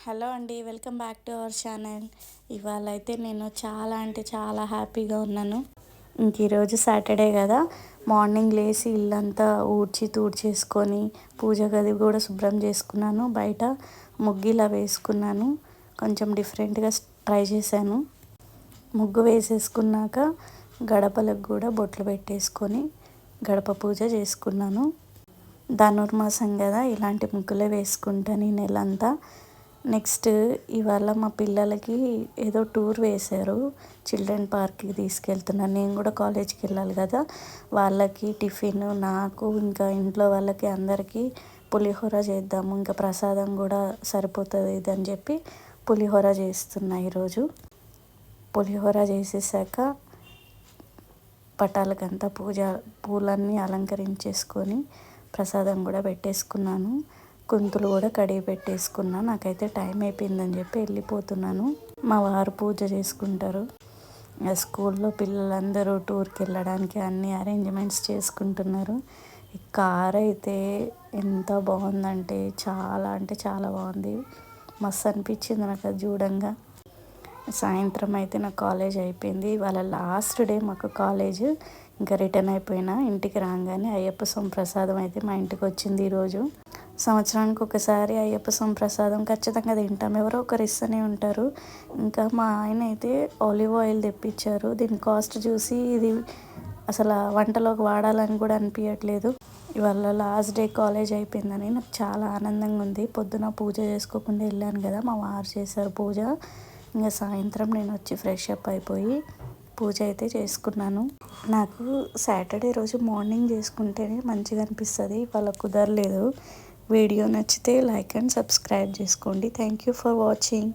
Hello అండి, welcome back to our channel. ఇవాళ అయితే నేను చాలా అంటే చాలా హ్యాపీగా ఉన్నాను. ఈరోజు సాటర్డే కదా, మార్నింగ్ లేచి ఇల్లంతా ఊడ్చి తూడ్చేసుకొని పూజ గది కూడా శుభ్రం చేసుకున్నాను. బయట ముగ్గులా వేసుకున్నాను. కొంచెం డిఫరెంట్గా ట్రై చేశాను. ముగ్గు వేసేసుకున్నాక గడపలకు కూడా బొట్లు పెట్టేసుకొని గడప పూజ చేసుకున్నాను. ధనుర్మాసం కదా, ఇలాంటి ముగ్గులే వేసుకుంటాను ఈ నెలంతా. నెక్స్ట్ ఇవాళ మా పిల్లలకి ఏదో టూర్ వేశారు, చిల్డ్రన్ పార్క్కి తీసుకెళ్తున్నాను. నేను కూడా కాలేజ్కి వెళ్ళాలి కదా, వాళ్ళకి టిఫిన్, నాకు ఇంకా ఇంట్లో వాళ్ళకి అందరికీ పులిహోర చేద్దాము, ఇంకా ప్రసాదం కూడా సరిపోతుంది ఇది అని చెప్పి పులిహోర చేస్తున్నా ఈరోజు. పులిహోర చేసేసాక పటాలకంతా పూలన్నీ అలంకరించేసుకొని ప్రసాదం కూడా పెట్టేసుకున్నాను. కుంతులు కూడా కడిగి పెట్టేసుకున్నా. నాకైతే టైం అయిపోయిందని చెప్పి వెళ్ళిపోతున్నాను. మా వారు పూజ చేసుకుంటారు. స్కూల్లో పిల్లలందరూ టూర్కి వెళ్ళడానికి అన్ని అరేంజ్మెంట్స్ చేసుకుంటున్నారు. ఈ కార్ అయితే ఎంత బాగుందంటే చాలా బాగుంది. మస్తు అనిపించింది నాకు అది చూడంగా. సాయంత్రం అయితే నా కాలేజ్ అయిపోయింది. ఇవాళ లాస్ట్ డే మాకు కాలేజ్. ఇంకా రిటర్న్ అయిపోయినా. ఇంటికి రాగానే అయ్యప్ప స్వామి ప్రసాదం అయితే మా ఇంటికి వచ్చింది ఈరోజు. సంవత్సరానికి ఒకసారి అయ్యప్ప స్వామి ప్రసాదం ఖచ్చితంగా తింటాం, ఎవరో ఒకరు ఇస్తూనే ఉంటారు. ఇంకా మా ఆయన అయితే ఆలివ్ ఆయిల్ తెప్పించారు. దీని కాస్ట్ చూసి ఇది అసలు వంటలోకి వాడాలని కూడా అనిపించట్లేదు. ఇవాళ లాస్ట్ డే కాలేజ్ అయిపోయిందని నాకు చాలా ఆనందంగా ఉంది. పొద్దున పూజ చేసుకోకుండా వెళ్ళాను కదా, మా వారు చేశారు పూజ. ఇంకా సాయంత్రం నేను వచ్చి ఫ్రెష్ అప్ అయిపోయి పూజ అయితే చేసుకున్నాను. నాకు సాటర్డే రోజు మార్నింగ్ చేసుకుంటేనే మంచిగా అనిపిస్తుంది. ఇవాళ కుదరలేదు. వీడియో నచ్చితే లైక్ అండ్ సబ్స్క్రైబ్ చేసుకోండి. Thank you for watching.